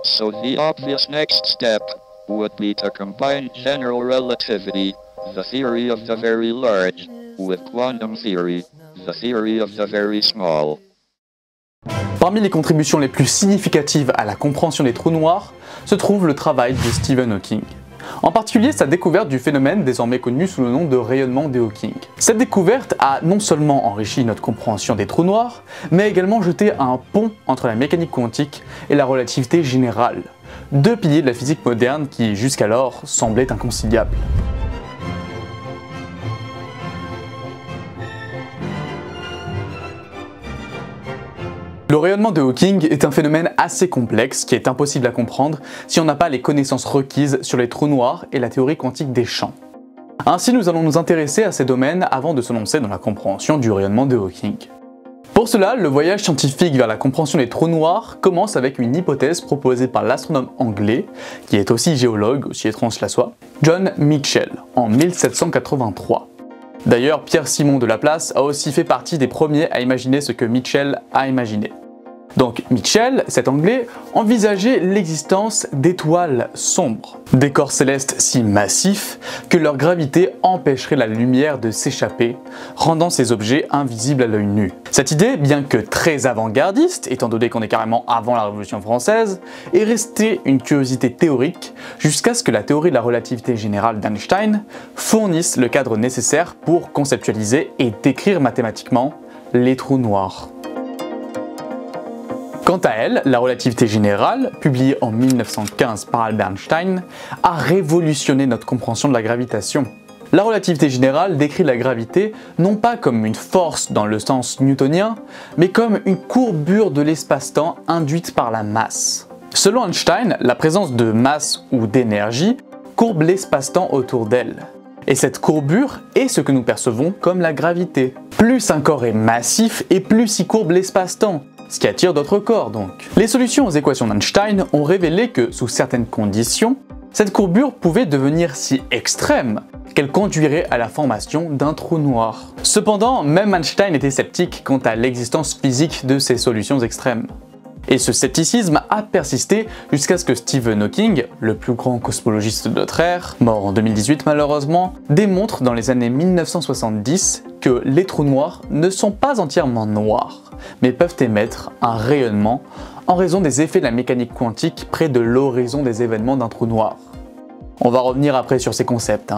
So the obvious next step would be to combine general relativity, the theory of the very large, with quantum theory, the theory of the very small. Parmi les contributions les plus significatives à la compréhension des trous noirs se trouve le travail de Stephen Hawking. En particulier sa découverte du phénomène désormais connu sous le nom de rayonnement de Hawking. Cette découverte a non seulement enrichi notre compréhension des trous noirs, mais également jeté un pont entre la mécanique quantique et la relativité générale, deux piliers de la physique moderne qui jusqu'alors semblaient inconciliables. Le rayonnement de Hawking est un phénomène assez complexe qui est impossible à comprendre si on n'a pas les connaissances requises sur les trous noirs et la théorie quantique des champs. Ainsi, nous allons nous intéresser à ces domaines avant de se lancer dans la compréhension du rayonnement de Hawking. Pour cela, le voyage scientifique vers la compréhension des trous noirs commence avec une hypothèse proposée par l'astronome anglais, qui est aussi géologue, aussi étrange cela soit, John Michell, en 1783. D'ailleurs, Pierre-Simon de Laplace a aussi fait partie des premiers à imaginer ce que Michell a imaginé. Donc Michell, cet anglais, envisageait l'existence d'étoiles sombres, des corps célestes si massifs que leur gravité empêcherait la lumière de s'échapper, rendant ces objets invisibles à l'œil nu. Cette idée, bien que très avant-gardiste, étant donné qu'on est carrément avant la Révolution française, est restée une curiosité théorique jusqu'à ce que la théorie de la relativité générale d'Einstein fournisse le cadre nécessaire pour conceptualiser et décrire mathématiquement les trous noirs. Quant à elle, la relativité générale, publiée en 1915 par Albert Einstein, a révolutionné notre compréhension de la gravitation. La relativité générale décrit la gravité non pas comme une force dans le sens newtonien, mais comme une courbure de l'espace-temps induite par la masse. Selon Einstein, la présence de masse ou d'énergie courbe l'espace-temps autour d'elle. Et cette courbure est ce que nous percevons comme la gravité. Plus un corps est massif et plus il courbe l'espace-temps, ce qui attire d'autres corps donc. Les solutions aux équations d'Einstein ont révélé que, sous certaines conditions, cette courbure pouvait devenir si extrême qu'elle conduirait à la formation d'un trou noir. Cependant, même Einstein était sceptique quant à l'existence physique de ces solutions extrêmes. Et ce scepticisme a persisté jusqu'à ce que Stephen Hawking, le plus grand cosmologiste de notre ère, mort en 2018 malheureusement, démontre dans les années 1970 que les trous noirs ne sont pas entièrement noirs, mais peuvent émettre un rayonnement en raison des effets de la mécanique quantique près de l'horizon des événements d'un trou noir. On va revenir après sur ces concepts.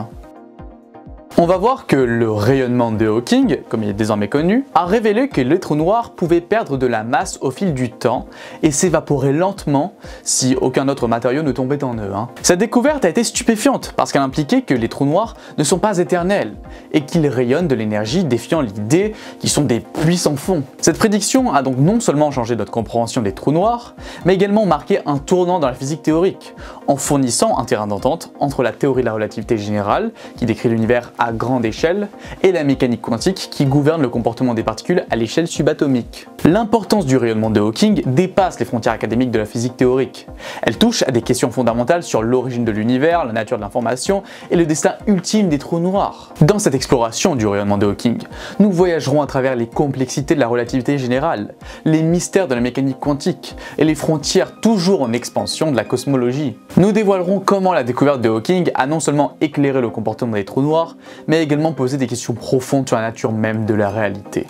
On va voir que le rayonnement de Hawking, comme il est désormais connu, a révélé que les trous noirs pouvaient perdre de la masse au fil du temps et s'évaporer lentement si aucun autre matériau ne tombait en eux. Cette découverte a été stupéfiante parce qu'elle impliquait que les trous noirs ne sont pas éternels et qu'ils rayonnent de l'énergie défiant l'idée qu'ils sont des puits sans fond. Cette prédiction a donc non seulement changé notre compréhension des trous noirs, mais également marqué un tournant dans la physique théorique, en fournissant un terrain d'entente entre la théorie de la relativité générale, qui décrit l'univers à grande échelle, et la mécanique quantique qui gouverne le comportement des particules à l'échelle subatomique. L'importance du rayonnement de Hawking dépasse les frontières académiques de la physique théorique. Elle touche à des questions fondamentales sur l'origine de l'univers, la nature de l'information et le destin ultime des trous noirs. Dans cette exploration du rayonnement de Hawking, nous voyagerons à travers les complexités de la relativité générale, les mystères de la mécanique quantique et les frontières toujours en expansion de la cosmologie. Nous dévoilerons comment la découverte de Hawking a non seulement éclairé le comportement des trous noirs, mais également posé des questions profondes sur la nature même de la réalité.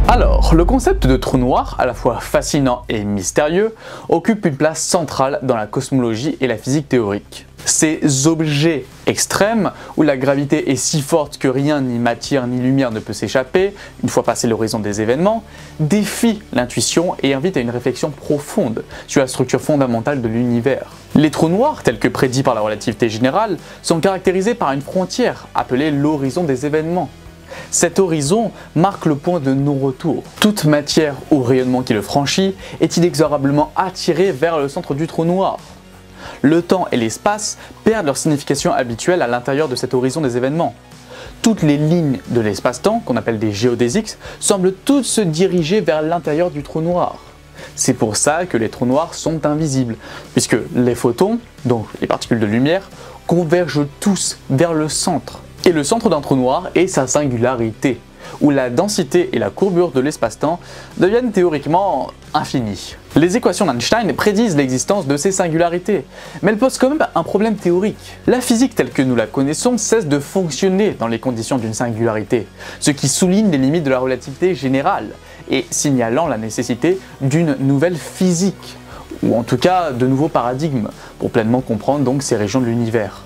Alors, le concept de trou noir, à la fois fascinant et mystérieux, occupe une place centrale dans la cosmologie et la physique théorique. Ces objets extrêmes, où la gravité est si forte que rien, ni matière ni lumière ne peut s'échapper, une fois passé l'horizon des événements, défient l'intuition et invitent à une réflexion profonde sur la structure fondamentale de l'univers. Les trous noirs, tels que prédits par la relativité générale, sont caractérisés par une frontière, appelée l'horizon des événements. Cet horizon marque le point de non-retour. Toute matière ou rayonnement qui le franchit est inexorablement attiré vers le centre du trou noir. Le temps et l'espace perdent leur signification habituelle à l'intérieur de cet horizon des événements. Toutes les lignes de l'espace-temps, qu'on appelle des géodésiques, semblent toutes se diriger vers l'intérieur du trou noir. C'est pour ça que les trous noirs sont invisibles, puisque les photons, donc les particules de lumière, convergent tous vers le centre. Et le centre d'un trou noir est sa singularité. où la densité et la courbure de l'espace-temps deviennent théoriquement infinies. Les équations d'Einstein prédisent l'existence de ces singularités, mais elles posent quand même un problème théorique. La physique telle que nous la connaissons cesse de fonctionner dans les conditions d'une singularité, ce qui souligne les limites de la relativité générale, et signalant la nécessité d'une nouvelle physique, ou en tout cas de nouveaux paradigmes, pour pleinement comprendre donc ces régions de l'univers.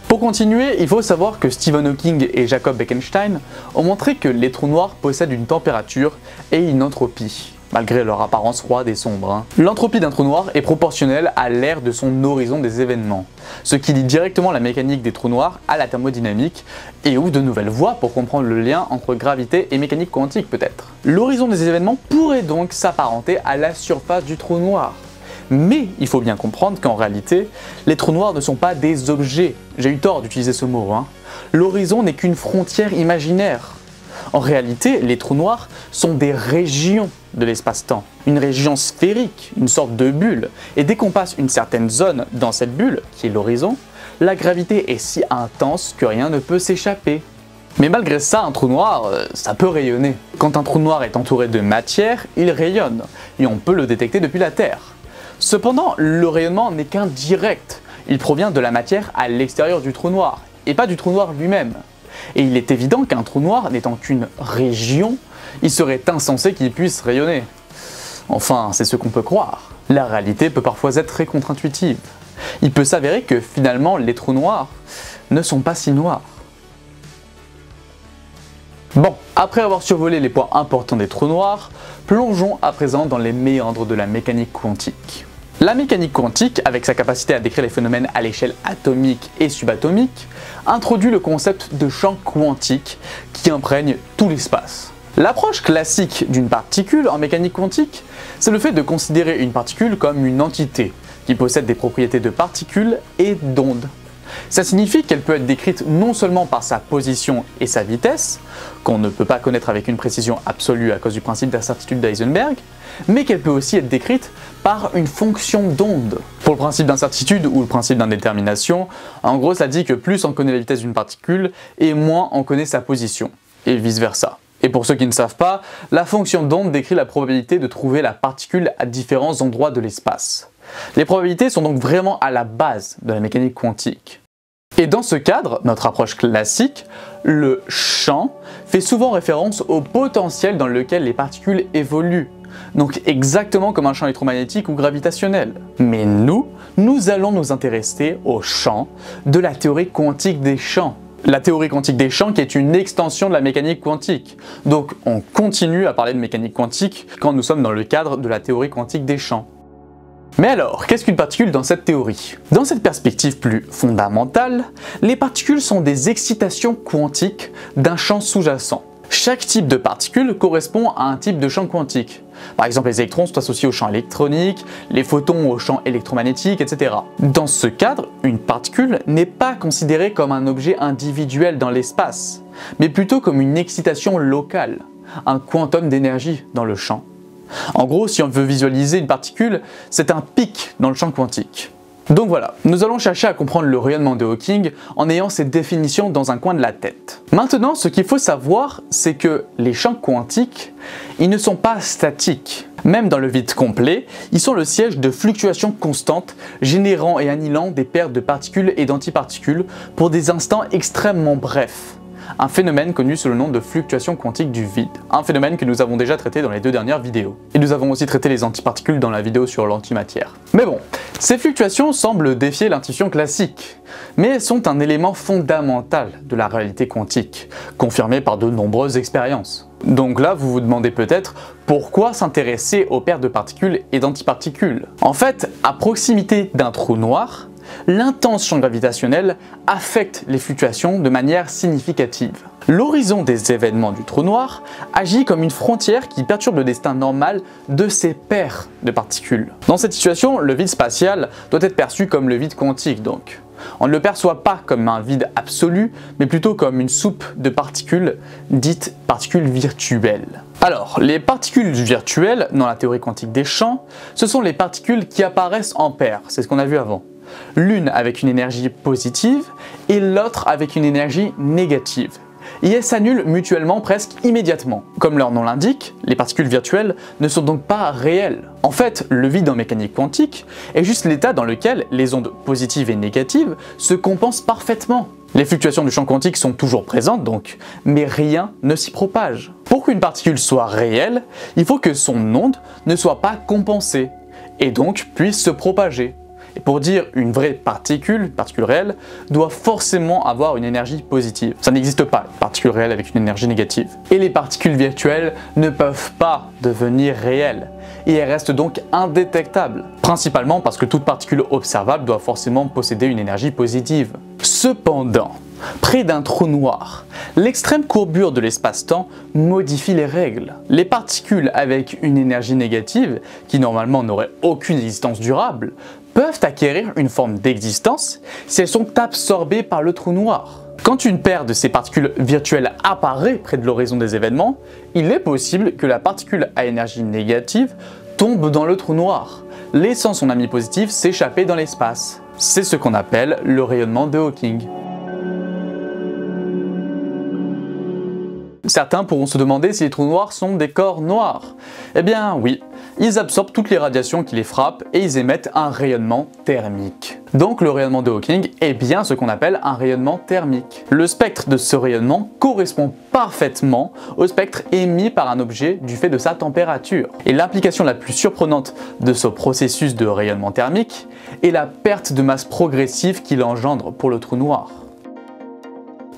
Pour continuer, il faut savoir que Stephen Hawking et Jacob Bekenstein ont montré que les trous noirs possèdent une température et une entropie, malgré leur apparence froide et sombre. L'entropie d'un trou noir est proportionnelle à l'aire de son horizon des événements, ce qui lie directement la mécanique des trous noirs à la thermodynamique et ouvre de nouvelles voies pour comprendre le lien entre gravité et mécanique quantique peut-être. L'horizon des événements pourrait donc s'apparenter à la surface du trou noir. Mais il faut bien comprendre qu'en réalité, les trous noirs ne sont pas des objets. J'ai eu tort d'utiliser ce mot. L'horizon n'est qu'une frontière imaginaire. En réalité, les trous noirs sont des régions de l'espace-temps. Une région sphérique, une sorte de bulle. Et dès qu'on passe une certaine zone dans cette bulle, qui est l'horizon, la gravité est si intense que rien ne peut s'échapper. Mais malgré ça, un trou noir, ça peut rayonner. Quand un trou noir est entouré de matière, il rayonne. Et on peut le détecter depuis la Terre. Cependant, le rayonnement n'est qu'indirect. Il provient de la matière à l'extérieur du trou noir, et pas du trou noir lui-même. Et il est évident qu'un trou noir n'étant qu'une région, il serait insensé qu'il puisse rayonner. Enfin, c'est ce qu'on peut croire. La réalité peut parfois être très contre-intuitive. Il peut s'avérer que finalement les trous noirs ne sont pas si noirs. Bon, après avoir survolé les points importants des trous noirs, plongeons à présent dans les méandres de la mécanique quantique. La mécanique quantique, avec sa capacité à décrire les phénomènes à l'échelle atomique et subatomique, introduit le concept de champ quantique qui imprègne tout l'espace. L'approche classique d'une particule en mécanique quantique, c'est le fait de considérer une particule comme une entité qui possède des propriétés de particule et d'onde. Ça signifie qu'elle peut être décrite non seulement par sa position et sa vitesse, qu'on ne peut pas connaître avec une précision absolue à cause du principe d'incertitude d'Heisenberg, mais qu'elle peut aussi être décrite par une fonction d'onde. Pour le principe d'incertitude ou le principe d'indétermination, en gros ça dit que plus on connaît la vitesse d'une particule et moins on connaît sa position, et vice versa. Et pour ceux qui ne savent pas, la fonction d'onde décrit la probabilité de trouver la particule à différents endroits de l'espace. Les probabilités sont donc vraiment à la base de la mécanique quantique. Et dans ce cadre, notre approche classique, le champ fait souvent référence au potentiel dans lequel les particules évoluent, donc exactement comme un champ électromagnétique ou gravitationnel. Mais nous allons nous intéresser au champ de la théorie quantique des champs. La théorie quantique des champs qui est une extension de la mécanique quantique. Donc on continue à parler de mécanique quantique quand nous sommes dans le cadre de la théorie quantique des champs. Mais alors, qu'est-ce qu'une particule dans cette théorie? Dans cette perspective plus fondamentale, les particules sont des excitations quantiques d'un champ sous-jacent. Chaque type de particule correspond à un type de champ quantique. Par exemple, les électrons sont associés au champ électronique, les photons au champ électromagnétique, etc. Dans ce cadre, une particule n'est pas considérée comme un objet individuel dans l'espace, mais plutôt comme une excitation locale, un quantum d'énergie dans le champ. En gros, si on veut visualiser une particule, c'est un pic dans le champ quantique. Donc voilà, nous allons chercher à comprendre le rayonnement de Hawking en ayant ces définitions dans un coin de la tête. Maintenant, ce qu'il faut savoir, c'est que les champs quantiques, ils ne sont pas statiques. Même dans le vide complet, ils sont le siège de fluctuations constantes, générant et annihilant des paires de particules et d'antiparticules pour des instants extrêmement brefs. Un phénomène connu sous le nom de fluctuation quantique du vide, un phénomène que nous avons déjà traité dans les 2 dernières vidéos. Et nous avons aussi traité les antiparticules dans la vidéo sur l'antimatière. Mais bon, ces fluctuations semblent défier l'intuition classique, mais elles sont un élément fondamental de la réalité quantique, confirmé par de nombreuses expériences. Donc là, vous vous demandez peut-être pourquoi s'intéresser aux paires de particules et d'antiparticules. En fait, à proximité d'un trou noir, l'intense champ gravitationnel affecte les fluctuations de manière significative. L'horizon des événements du trou noir agit comme une frontière qui perturbe le destin normal de ces paires de particules. Dans cette situation, le vide spatial doit être perçu comme le vide quantique donc. On ne le perçoit pas comme un vide absolu, mais plutôt comme une soupe de particules dites particules virtuelles. Alors, les particules virtuelles, dans la théorie quantique des champs, ce sont les particules qui apparaissent en paires, c'est ce qu'on a vu avant. L'une avec une énergie positive et l'autre avec une énergie négative. et elles s'annulent mutuellement presque immédiatement. Comme leur nom l'indique, les particules virtuelles ne sont donc pas réelles. En fait, le vide en mécanique quantique est juste l'état dans lequel les ondes positives et négatives se compensent parfaitement. Les fluctuations du champ quantique sont toujours présentes donc, mais rien ne s'y propage. Pour qu'une particule soit réelle, il faut que son onde ne soit pas compensée, et donc puisse se propager. Et pour dire une vraie particule réelle, doit forcément avoir une énergie positive. Ça n'existe pas, une particule réelle avec une énergie négative. Et les particules virtuelles ne peuvent pas devenir réelles, et elles restent donc indétectables. Principalement parce que toute particule observable doit forcément posséder une énergie positive. Cependant, près d'un trou noir, l'extrême courbure de l'espace-temps modifie les règles. Les particules avec une énergie négative, qui normalement n'auraient aucune existence durable, peuvent acquérir une forme d'existence si elles sont absorbées par le trou noir. Quand une paire de ces particules virtuelles apparaît près de l'horizon des événements, il est possible que la particule à énergie négative tombe dans le trou noir, laissant son ami positif s'échapper dans l'espace. C'est ce qu'on appelle le rayonnement de Hawking. Certains pourront se demander si les trous noirs sont des corps noirs. Eh bien oui, ils absorbent toutes les radiations qui les frappent et ils émettent un rayonnement thermique. Donc le rayonnement de Hawking est bien ce qu'on appelle un rayonnement thermique. Le spectre de ce rayonnement correspond parfaitement au spectre émis par un objet du fait de sa température. Et l'implication la plus surprenante de ce processus de rayonnement thermique est la perte de masse progressive qu'il engendre pour le trou noir.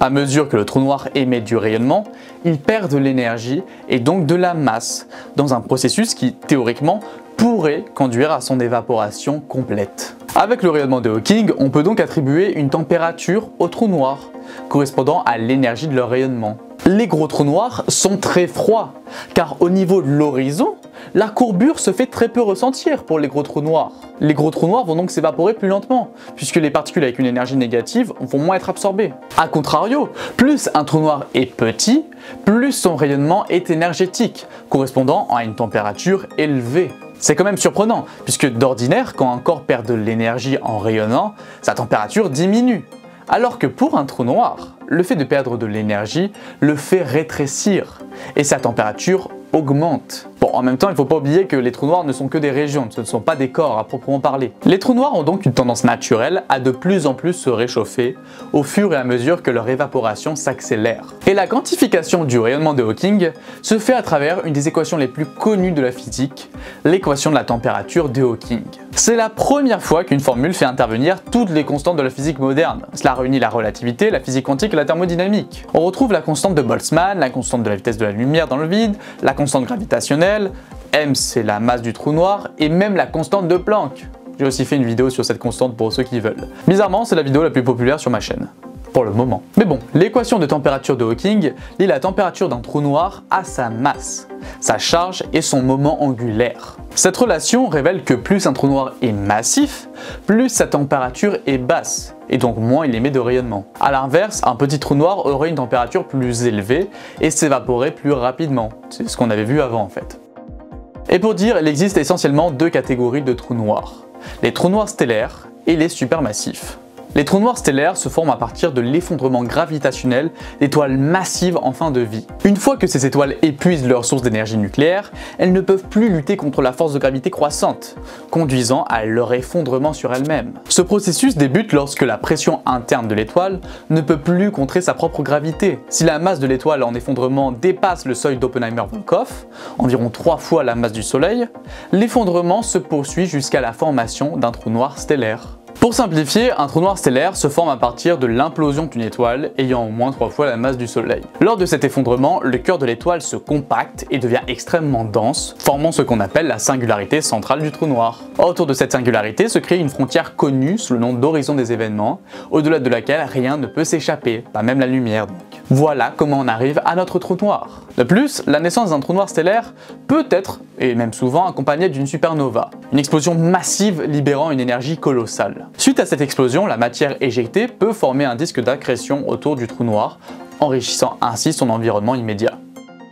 À mesure que le trou noir émet du rayonnement, il perd de l'énergie et donc de la masse, dans un processus qui, théoriquement, pourrait conduire à son évaporation complète. Avec le rayonnement de Hawking, on peut donc attribuer une température au trou noir, correspondant à l'énergie de leur rayonnement. Les gros trous noirs sont très froids, car au niveau de l'horizon, la courbure se fait très peu ressentir pour les gros trous noirs. Les gros trous noirs vont donc s'évaporer plus lentement, puisque les particules avec une énergie négative vont moins être absorbées. A contrario, plus un trou noir est petit, plus son rayonnement est énergétique, correspondant à une température élevée. C'est quand même surprenant, puisque d'ordinaire, quand un corps perd de l'énergie en rayonnant, sa température diminue. Alors que pour un trou noir, le fait de perdre de l'énergie le fait rétrécir, et sa température augmente. Bon, en même temps, il ne faut pas oublier que les trous noirs ne sont que des régions, ce ne sont pas des corps à proprement parler. Les trous noirs ont donc une tendance naturelle à de plus en plus se réchauffer au fur et à mesure que leur évaporation s'accélère. Et la quantification du rayonnement de Hawking se fait à travers une des équations les plus connues de la physique, l'équation de la température de Hawking. C'est la première fois qu'une formule fait intervenir toutes les constantes de la physique moderne. Cela réunit la relativité, la physique quantique et la thermodynamique. On retrouve la constante de Boltzmann, la constante de la vitesse de la lumière dans le vide, la constante gravitationnelle, m c'est la masse du trou noir, et même la constante de Planck. J'ai aussi fait une vidéo sur cette constante pour ceux qui veulent. Bizarrement, c'est la vidéo la plus populaire sur ma chaîne. Pour le moment. Mais bon, l'équation de température de Hawking lie la température d'un trou noir à sa masse, sa charge et son moment angulaire. Cette relation révèle que plus un trou noir est massif, plus sa température est basse, et donc moins il émet de rayonnement. A l'inverse, un petit trou noir aurait une température plus élevée et s'évaporerait plus rapidement. C'est ce qu'on avait vu avant en fait. Et pour dire, il existe essentiellement deux catégories de trous noirs. Les trous noirs stellaires et les supermassifs. Les trous noirs stellaires se forment à partir de l'effondrement gravitationnel d'étoiles massives en fin de vie. Une fois que ces étoiles épuisent leur source d'énergie nucléaire, elles ne peuvent plus lutter contre la force de gravité croissante, conduisant à leur effondrement sur elles-mêmes. Ce processus débute lorsque la pression interne de l'étoile ne peut plus contrer sa propre gravité. Si la masse de l'étoile en effondrement dépasse le seuil d'Oppenheimer-Volkoff, environ 3 fois la masse du Soleil, l'effondrement se poursuit jusqu'à la formation d'un trou noir stellaire. Pour simplifier, un trou noir stellaire se forme à partir de l'implosion d'une étoile ayant au moins 3 fois la masse du Soleil. Lors de cet effondrement, le cœur de l'étoile se compacte et devient extrêmement dense, formant ce qu'on appelle la singularité centrale du trou noir. Autour de cette singularité se crée une frontière connue sous le nom d'horizon des événements, au-delà de laquelle rien ne peut s'échapper, pas même la lumière donc. Voilà comment on arrive à notre trou noir. De plus, la naissance d'un trou noir stellaire peut être, et même souvent, accompagnée d'une supernova, une explosion massive libérant une énergie colossale. Suite à cette explosion, la matière éjectée peut former un disque d'accrétion autour du trou noir, enrichissant ainsi son environnement immédiat.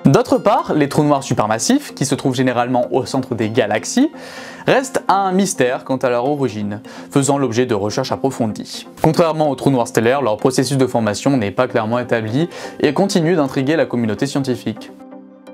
D'autre part, les trous noirs supermassifs, qui se trouvent généralement au centre des galaxies, restent un mystère quant à leur origine, faisant l'objet de recherches approfondies. Contrairement aux trous noirs stellaires, leur processus de formation n'est pas clairement établi et continue d'intriguer la communauté scientifique.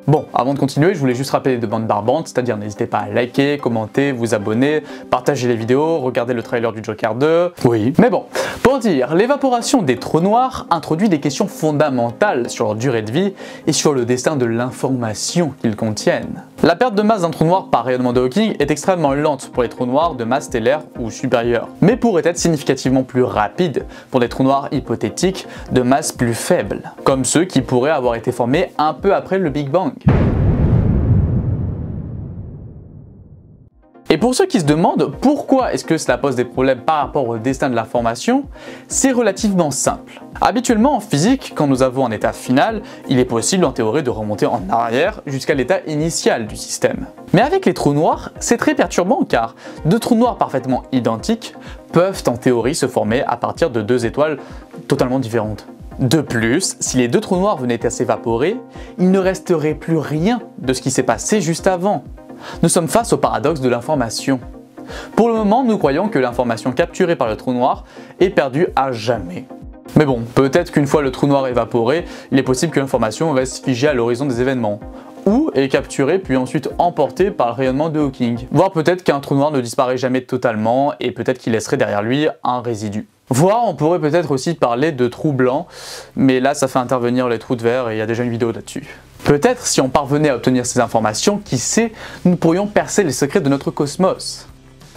Bon, avant de continuer, je voulais juste rappeler les demandes barbantes, c'est-à-dire n'hésitez pas à liker, commenter, vous abonner, partager les vidéos, regarder le trailer du Joker 2... Oui. Mais bon, pour dire, l'évaporation des trous noirs introduit des questions fondamentales sur leur durée de vie et sur le destin de l'information qu'ils contiennent. La perte de masse d'un trou noir par rayonnement de Hawking est extrêmement lente pour les trous noirs de masse stellaire ou supérieure, mais pourrait être significativement plus rapide pour des trous noirs hypothétiques de masse plus faible, comme ceux qui pourraient avoir été formés un peu après le Big Bang. Et pour ceux qui se demandent pourquoi est-ce que cela pose des problèmes par rapport au destin de l'information, c'est relativement simple. Habituellement en physique, quand nous avons un état final, il est possible en théorie de remonter en arrière jusqu'à l'état initial du système. Mais avec les trous noirs, c'est très perturbant car deux trous noirs parfaitement identiques peuvent en théorie se former à partir de deux étoiles totalement différentes. De plus, si les deux trous noirs venaient à s'évaporer, il ne resterait plus rien de ce qui s'est passé juste avant. Nous sommes face au paradoxe de l'information. Pour le moment, nous croyons que l'information capturée par le trou noir est perdue à jamais. Mais bon, peut-être qu'une fois le trou noir évaporé, il est possible que l'information reste figée à l'horizon des événements, ou est capturée puis ensuite emportée par le rayonnement de Hawking. Voire peut-être qu'un trou noir ne disparaît jamais totalement et peut-être qu'il laisserait derrière lui un résidu. Voire on pourrait peut-être aussi parler de trous blancs, mais là ça fait intervenir les trous de verre et il y a déjà une vidéo là-dessus. Peut-être si on parvenait à obtenir ces informations, qui sait, nous pourrions percer les secrets de notre cosmos.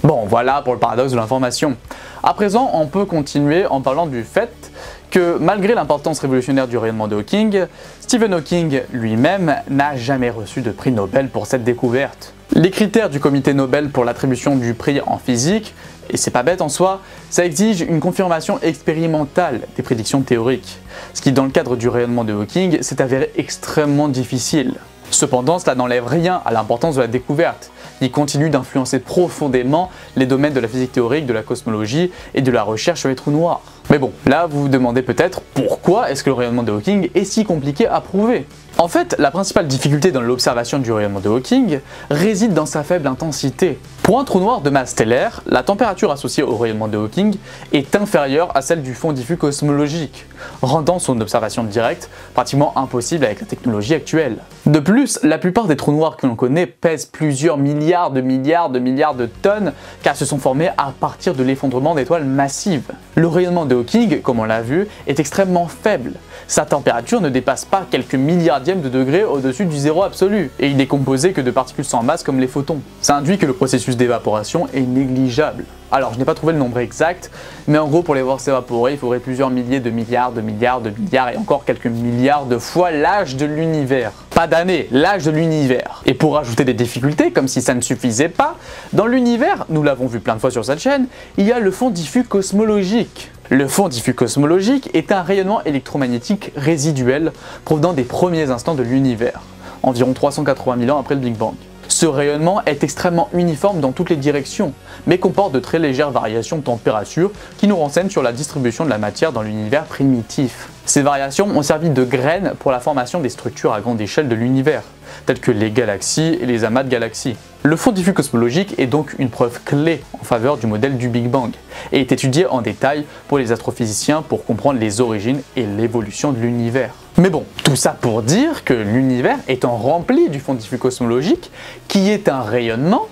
Bon, voilà pour le paradoxe de l'information. À présent, on peut continuer en parlant du fait que malgré l'importance révolutionnaire du rayonnement de Hawking, Stephen Hawking lui-même n'a jamais reçu de prix Nobel pour cette découverte. Les critères du comité Nobel pour l'attribution du prix en physique, et c'est pas bête en soi, ça exige une confirmation expérimentale des prédictions théoriques, ce qui dans le cadre du rayonnement de Hawking s'est avéré extrêmement difficile. Cependant, cela n'enlève rien à l'importance de la découverte, qui continue d'influencer profondément les domaines de la physique théorique, de la cosmologie et de la recherche sur les trous noirs. Mais bon, là vous vous demandez peut-être pourquoi est-ce que le rayonnement de Hawking est si compliqué à prouver. En fait, la principale difficulté dans l'observation du rayonnement de Hawking réside dans sa faible intensité. Pour un trou noir de masse stellaire, la température associée au rayonnement de Hawking est inférieure à celle du fond diffus cosmologique, rendant son observation directe pratiquement impossible avec la technologie actuelle. De plus, la plupart des trous noirs que l'on connaît pèsent plusieurs milliards de tonnes car se sont formés à partir de l'effondrement d'étoiles massives. Le rayonnement de Hawking, comme on l'a vu, est extrêmement faible. Sa température ne dépasse pas quelques milliardièmes de degrés au-dessus du zéro absolu, et il n'est composé que de particules sans masse comme les photons. Ça induit que le processus d'évaporation est négligeable. Alors je n'ai pas trouvé le nombre exact, mais en gros pour les voir s'évaporer, il faudrait plusieurs milliers de milliards et encore quelques milliards de fois l'âge de l'univers. Pas d'années, l'âge de l'univers. Et pour rajouter des difficultés, comme si ça ne suffisait pas, dans l'univers, nous l'avons vu plein de fois sur cette chaîne, il y a le fond diffus cosmologique. Le fond diffus cosmologique est un rayonnement électromagnétique résiduel provenant des premiers instants de l'univers, environ 380 000 ans après le Big Bang. Ce rayonnement est extrêmement uniforme dans toutes les directions, mais comporte de très légères variations de température qui nous renseignent sur la distribution de la matière dans l'univers primitif. Ces variations ont servi de graines pour la formation des structures à grande échelle de l'univers, telles que les galaxies et les amas de galaxies. Le fond diffus cosmologique est donc une preuve clé en faveur du modèle du Big Bang et est étudié en détail pour les astrophysiciens pour comprendre les origines et l'évolution de l'univers. Mais bon, tout ça pour dire que l'univers étant rempli du fond diffus cosmologique, qui est un rayonnement,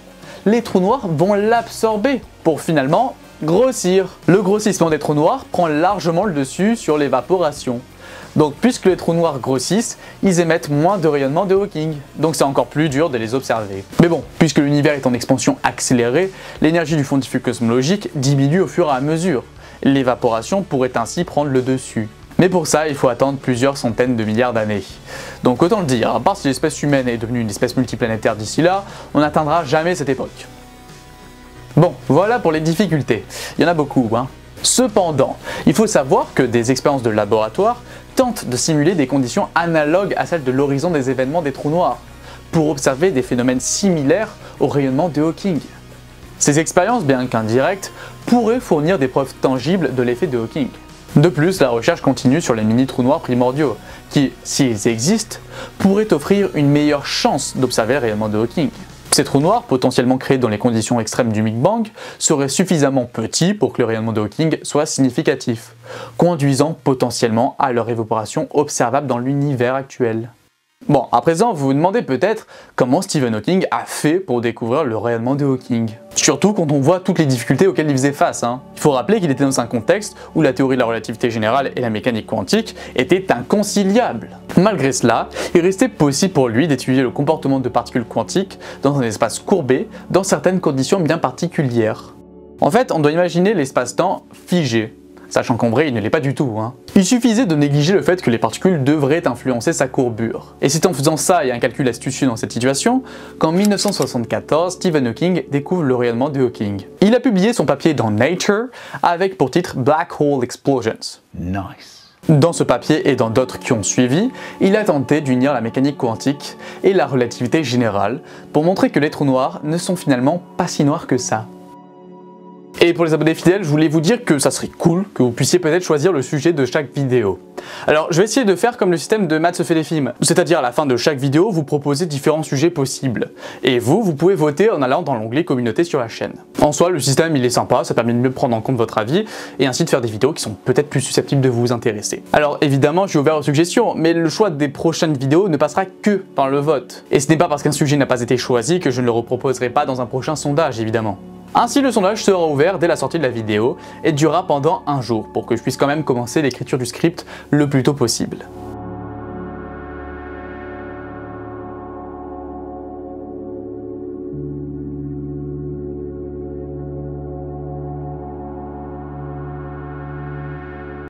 les trous noirs vont l'absorber pour finalement grossir. Le grossissement des trous noirs prend largement le dessus sur l'évaporation. Donc puisque les trous noirs grossissent, ils émettent moins de rayonnement de Hawking, donc c'est encore plus dur de les observer. Mais bon, puisque l'univers est en expansion accélérée, l'énergie du fond diffus cosmologique diminue au fur et à mesure. L'évaporation pourrait ainsi prendre le dessus. Mais pour ça, il faut attendre plusieurs centaines de milliards d'années. Donc autant le dire, à part si l'espèce humaine est devenue une espèce multiplanétaire d'ici là, on n'atteindra jamais cette époque. Bon, voilà pour les difficultés. Il y en a beaucoup, hein. Cependant, il faut savoir que des expériences de laboratoire tentent de simuler des conditions analogues à celles de l'horizon des événements des trous noirs, pour observer des phénomènes similaires au rayonnement de Hawking. Ces expériences, bien qu'indirectes, pourraient fournir des preuves tangibles de l'effet de Hawking. De plus, la recherche continue sur les mini-trous noirs primordiaux, qui, s'ils existent, pourraient offrir une meilleure chance d'observer le rayonnement de Hawking. Ces trous noirs, potentiellement créés dans les conditions extrêmes du Big Bang, seraient suffisamment petits pour que le rayonnement de Hawking soit significatif, conduisant potentiellement à leur évaporation observable dans l'univers actuel. Bon, à présent, vous vous demandez peut-être comment Stephen Hawking a fait pour découvrir le rayonnement de Hawking. Surtout quand on voit toutes les difficultés auxquelles il faisait face. Il faut rappeler qu'il était dans un contexte où la théorie de la relativité générale et la mécanique quantique étaient inconciliables. Malgré cela, il restait possible pour lui d'étudier le comportement de particules quantiques dans un espace courbé, dans certaines conditions bien particulières. En fait, on doit imaginer l'espace-temps figé. Sachant qu'en vrai, il ne l'est pas du tout. Il suffisait de négliger le fait que les particules devraient influencer sa courbure. Et c'est en faisant ça et un calcul astucieux dans cette situation qu'en 1974, Stephen Hawking découvre le rayonnement de Hawking. Il a publié son papier dans Nature avec pour titre Black Hole Explosions. Nice. Dans ce papier et dans d'autres qui ont suivi, il a tenté d'unir la mécanique quantique et la relativité générale pour montrer que les trous noirs ne sont finalement pas si noirs que ça. Et pour les abonnés fidèles, je voulais vous dire que ça serait cool que vous puissiez peut-être choisir le sujet de chaque vidéo. Alors je vais essayer de faire comme le système de Maths se fait des films, c'est-à-dire à la fin de chaque vidéo, vous proposez différents sujets possibles. Et vous pouvez voter en allant dans l'onglet communauté sur la chaîne. En soi, le système il est sympa, ça permet de mieux prendre en compte votre avis et ainsi de faire des vidéos qui sont peut-être plus susceptibles de vous intéresser. Alors évidemment, je suis ouvert aux suggestions, mais le choix des prochaines vidéos ne passera que par le vote. Et ce n'est pas parce qu'un sujet n'a pas été choisi que je ne le reproposerai pas dans un prochain sondage évidemment. Ainsi, le sondage sera ouvert dès la sortie de la vidéo et durera pendant un jour pour que je puisse quand même commencer l'écriture du script le plus tôt possible.